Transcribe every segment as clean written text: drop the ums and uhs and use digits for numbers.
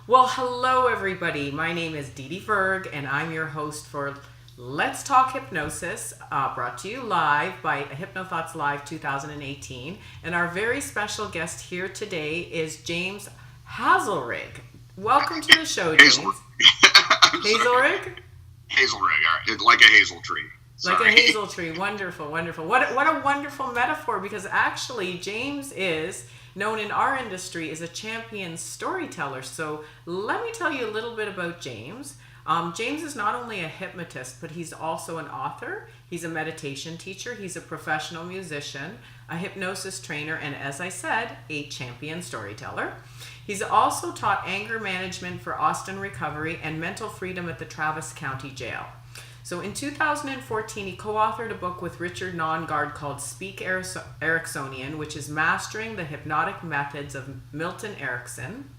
Well, hello everybody. My name is Didi Verg, and I'm your host for Let's Talk Hypnosis, brought to you live by Hypnothoughts Live 2018. And our very special guest here today is James Hazelrig. Welcome to the show, James. Hazelrig? Hazelrig, like a hazel tree. Sorry. Like a hazel tree. Wonderful, wonderful. What a wonderful metaphor, because actually James is known in our industry as a champion storyteller. So let me tell you a little bit about James. James is not only a hypnotist, but he's also an author. He's a meditation teacher. He's a professional musician, a hypnosis trainer, and as I said, a champion storyteller. He's also taught anger management for Austin Recovery and mental freedom at the Travis County Jail. So in 2014, he co-authored a book with Richard Nongard called Speak Ericksonian, which is Mastering the Hypnotic Methods of Milton Erickson.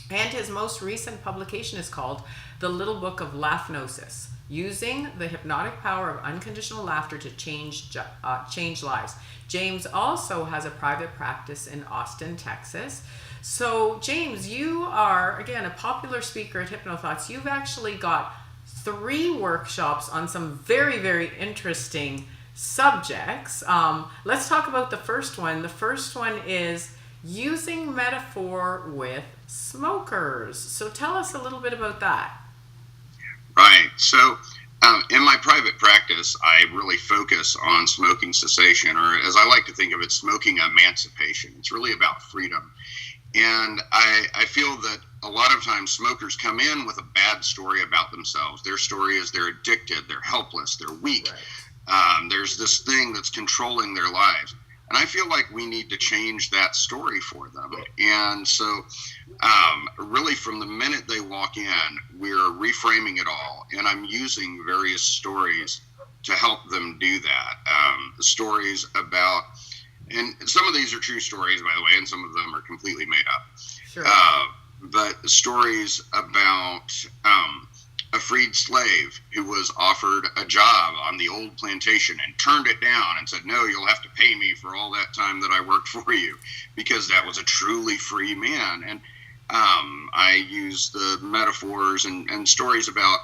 And his most recent publication is called The Little Book of Laughnosis, Using the Hypnotic Power of Unconditional Laughter to Change Lives. James also has a private practice in Austin, Texas. So James, you are, again, a popular speaker at Hypnothoughts. You've actually got 3 workshops on some very, very interesting subjects. Let's talk about the first one. The first one is using metaphor with smokers. So tell us a little bit about that. Right. So in my private practice, I really focus on smoking cessation, or as I like to think of it, smoking emancipation. It's really about freedom. And I feel that a lot of times smokers come in with a bad story about themselves. Their story is they're addicted, they're helpless, they're weak. Right. There's this thing that's controlling their lives. And I feel like we need to change that story for them. And so really from the minute they walk in, we're reframing it all. And I'm using various stories to help them do that. Stories about, and some of these are true stories, by the way, and some of them are completely made up. Sure. But stories about a freed slave who was offered a job on the old plantation and turned it down and said, no, you'll have to pay me for all that time that I worked for you, because that was a truly free man. And I use the metaphors and stories about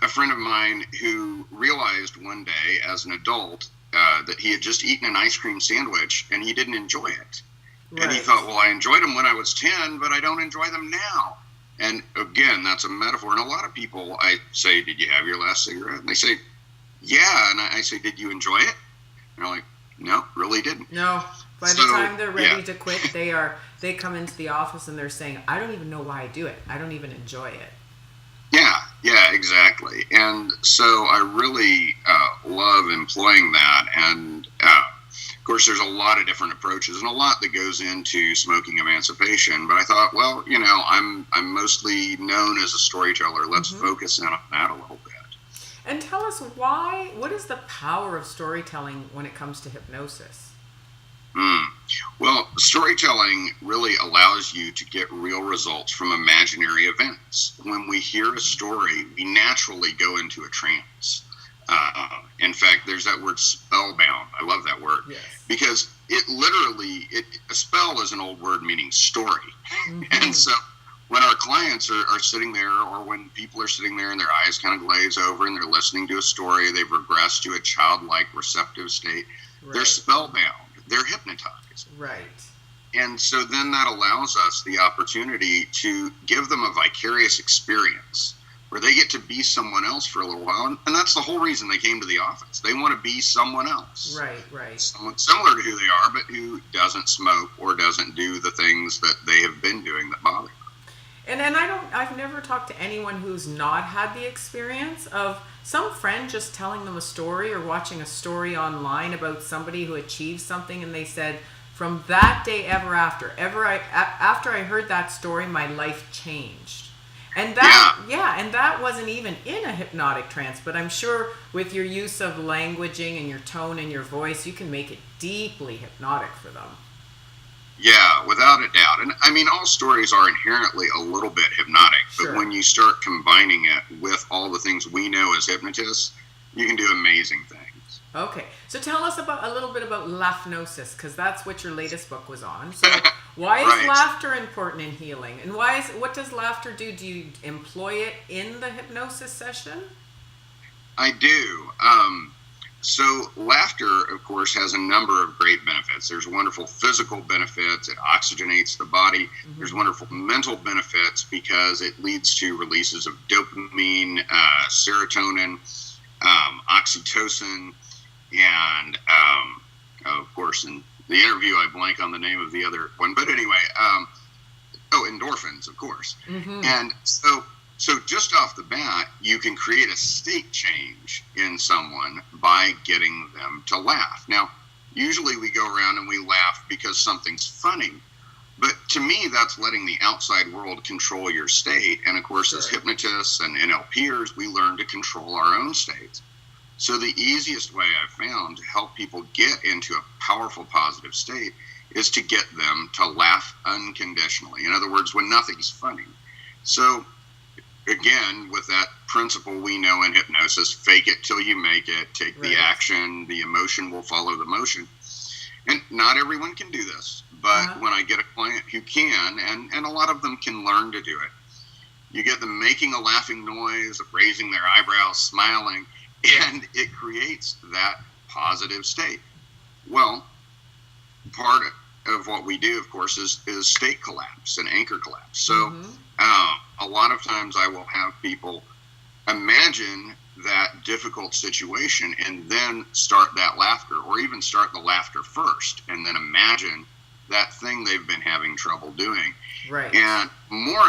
a friend of mine who realized one day as an adult that he had just eaten an ice cream sandwich and he didn't enjoy it. Right. And he thought, well, I enjoyed them when I was 10, but I don't enjoy them now. And again, that's a metaphor. And a lot of people, I say, did you have your last cigarette? And they say, yeah. And I say, did you enjoy it? And they're like, no, really didn't. No. By the time they're ready to quit, they come into the office and they're saying, I don't even know why I do it. I don't even enjoy it. Yeah, exactly. And so I really love employing that. And of course, there's a lot of different approaches and a lot that goes into smoking emancipation. But I thought, well, I'm mostly known as a storyteller. Let's focus in on that a little bit. And tell us what is the power of storytelling when it comes to hypnosis? Well, storytelling really allows you to get real results from imaginary events. When we hear a story, we naturally go into a trance. In fact, there's that word spellbound. I love that word. Yes. Because it literally, a spell is an old word meaning story. And so when our clients are sitting there, or when people are sitting there and their eyes kind of glaze over and they're listening to a story, they've regressed to a childlike receptive state. Right. They're spellbound. They're hypnotized. Right. And so then that allows us the opportunity to give them a vicarious experience where they get to be someone else for a little while. And that's the whole reason they came to the office. They want to be someone else. Right. Someone similar to who they are, but who doesn't smoke or doesn't do the things that they have been doing that bother them. And I've never talked to anyone who's not had the experience of some friend just telling them a story or watching a story online about somebody who achieved something, and they said, from that day after I heard that story, my life changed. And that wasn't even in a hypnotic trance, but I'm sure with your use of languaging and your tone and your voice, you can make it deeply hypnotic for them. Yeah, without a doubt. And I mean, all stories are inherently a little bit hypnotic, but Sure. when you start combining it with all the things we know as hypnotists, you can do amazing things. Okay, so tell us about a little bit about Hypnosis, because that's what your latest book was on. So why is Right. laughter important in healing, and what does laughter do? Do you employ it in the hypnosis session? I do. So laughter, of course, has a number of great benefits. There's wonderful physical benefits. It oxygenates the body. Mm-hmm. There's wonderful mental benefits because it leads to releases of dopamine, serotonin, oxytocin, and of course, in the interview, I blank on the name of the other one. But anyway, endorphins, of course. Mm-hmm. And so just off the bat, you can create a state change in someone by getting them to laugh. Now, usually we go around and we laugh because something's funny. But to me, that's letting the outside world control your state. And of course, as hypnotists and NLPers, we learn to control our own states. So the easiest way I've found to help people get into a powerful positive state is to get them to laugh unconditionally. In other words, when nothing's funny. So again, with that principle we know in hypnosis, fake it till you make it, take the action, the emotion will follow the motion. And not everyone can do this, but when I get a client who can, and a lot of them can learn to do it, you get them making a laughing noise, raising their eyebrows, smiling, and it creates that positive state. Well, part of what we do, of course, is state collapse and anchor collapse. So a lot of times I will have people imagine that difficult situation and then start that laughter, or even start the laughter first and then imagine that thing they've been having trouble doing. Right. And more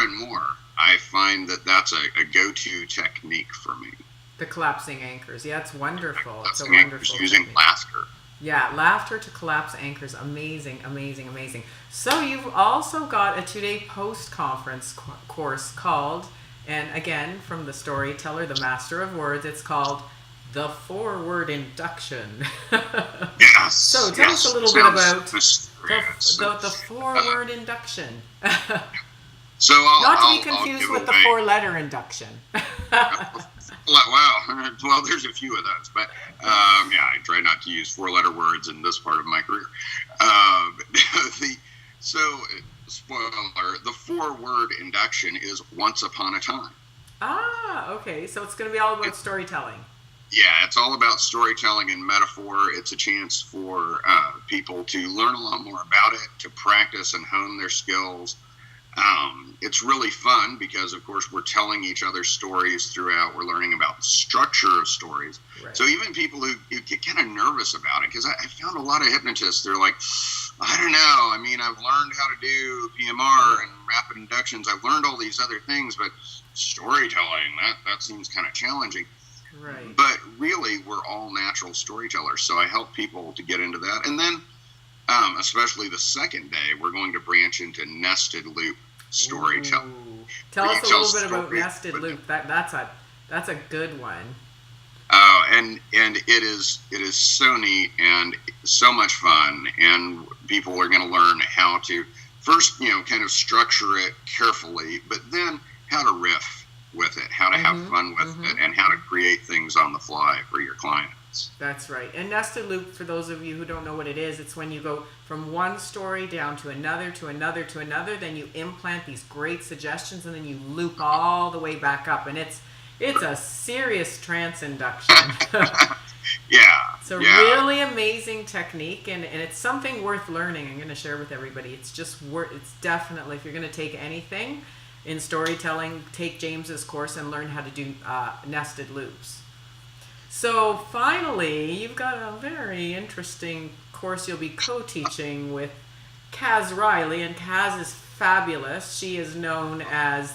I find that that's a go-to technique for me. The collapsing anchors. Yeah, it's wonderful. It's a Collapsing anchors wonderful using technique. laughter. Yeah, laughter to collapse anchors. Amazing, amazing, amazing. So you've also got a 2-day post-conference course called, and again, from the storyteller, the master of words, it's called the Four Word Induction. Yes. So tell us a little bit about the Four Word Induction. So Not to be confused with the 4-letter induction. Wow. Well, there's a few of those, but I try not to use 4-letter words in this part of my career. Spoiler, the 4-word induction is once upon a time. Ah, okay. So it's going to be all about storytelling. Yeah, it's all about storytelling and metaphor. It's a chance for people to learn a lot more about it, to practice and hone their skills. It's really fun because, of course, we're telling each other stories throughout. We're learning about the structure of stories. Right. So even people who get kind of nervous about it, because I found a lot of hypnotists, they're like, I don't know. I mean, I've learned how to do PMR and rapid inductions. I've learned all these other things, but storytelling, that seems kind of challenging. Right. But really, we're all natural storytellers. So I help people to get into that. And then, especially the second day, we're going to branch into nested loop storytelling. Ooh. Tell us a little bit about nested loop. That's a good one. Oh, and it is so neat and so much fun, and people are going to learn how to first, kind of structure it carefully, but then how to riff with it, how to have fun with it, and how to create things on the fly for your clients. That's right. And nested loop, for those of you who don't know what it is, it's when you go from one story down to another, to another, to another, then you implant these great suggestions, and then you loop all the way back up, and it's a serious trance induction. Yeah. It's a really amazing technique, and it's something worth learning. I'm going to share with everybody. It's definitely, if you're going to take anything in storytelling, take James's course and learn how to do nested loops. So finally, you've got a very interesting course you'll be co-teaching with Kaz Riley, and Kaz is fabulous. She is known as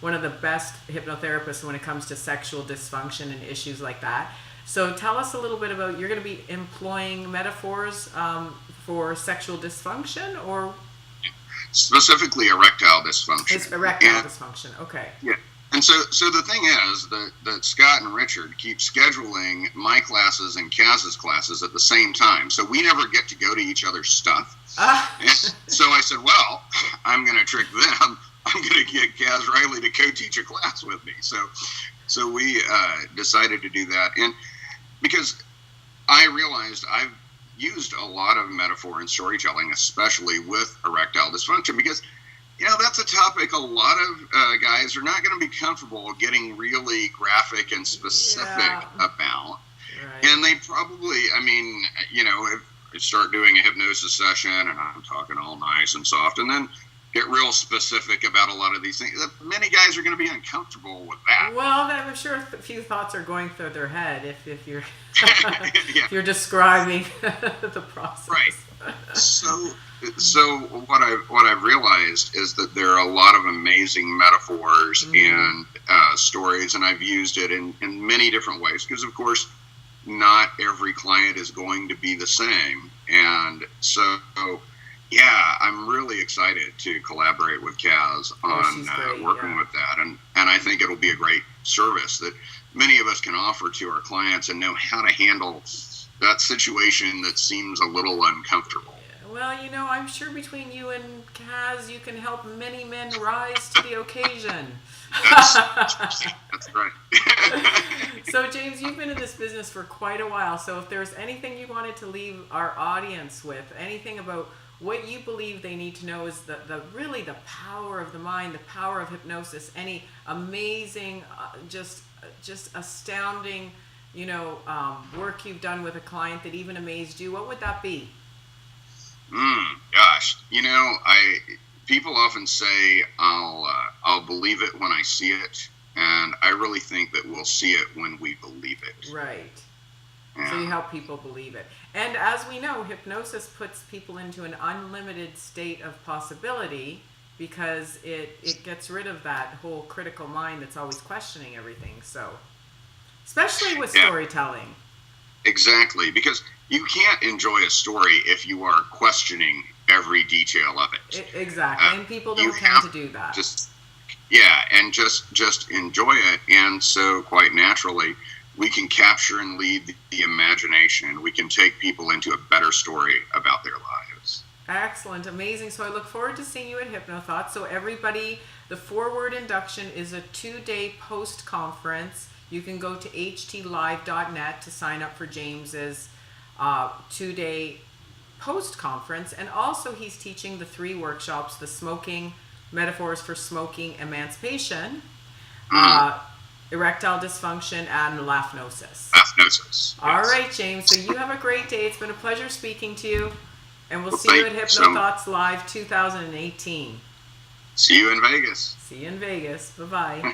one of the best hypnotherapists when it comes to sexual dysfunction and issues like that. So tell us a little bit about, you're going to be employing metaphors for sexual dysfunction, or specifically erectile dysfunction. It's erectile dysfunction. Okay. Yeah. And so the thing is that Scott and Richard keep scheduling my classes and Kaz's classes at the same time. So we never get to go to each other's stuff. And so I said, well, I'm going to trick them. I'm going to get Kaz Riley to co-teach a class with me. So we decided to do that. And because I realized I've used a lot of metaphor and storytelling, especially with erectile dysfunction, because that's a topic a lot of guys are not going to be comfortable getting really graphic and specific about. Right. And they probably, if you start doing a hypnosis session and I'm talking all nice and soft, and then get real specific about a lot of these things, many guys are going to be uncomfortable with that. Well, I'm sure a few thoughts are going through their head if you're if you're describing the process. Right. So what I've realized is that there are a lot of amazing metaphors and stories, and I've used it in many different ways, because of course not every client is going to be the same, and so I'm really excited to collaborate with Kaz on working with that, and I think it'll be a great service that many of us can offer to our clients and know how to handle that situation that seems a little uncomfortable. Well, I'm sure between you and Kaz, you can help many men rise to the occasion. That's right. So, James, you've been in this business for quite a while. So if there's anything you wanted to leave our audience with, anything about what you believe they need to know is really the power of the mind, the power of hypnosis, any amazing, just astounding, work you've done with a client that even amazed you, what would that be? Gosh, people often say I'll believe it when I see it, and I really think that we'll see it when we believe it. Right. Yeah. So you help people believe it. And as we know, hypnosis puts people into an unlimited state of possibility, because it gets rid of that whole critical mind that's always questioning everything. So, especially with storytelling. Exactly, because you can't enjoy a story if you are questioning every detail of it. Exactly, and people don't tend to do that. Just enjoy it, and so quite naturally, we can capture and lead the imagination. We can take people into a better story about their lives. Excellent, amazing. So I look forward to seeing you at Hypnothoughts. So everybody, the Four Word Induction is a 2-day post-conference. You can go to htlive.net to sign up for James's 2-day post-conference. And also he's teaching the 3 workshops, the Smoking, Metaphors for Smoking Emancipation, Erectile Dysfunction, and Hypnosis. Hypnosis. All right, James. So you have a great day. It's been a pleasure speaking to you. And we'll see you at Hypnothoughts Live 2018. See you in Vegas. See you in Vegas. Bye-bye.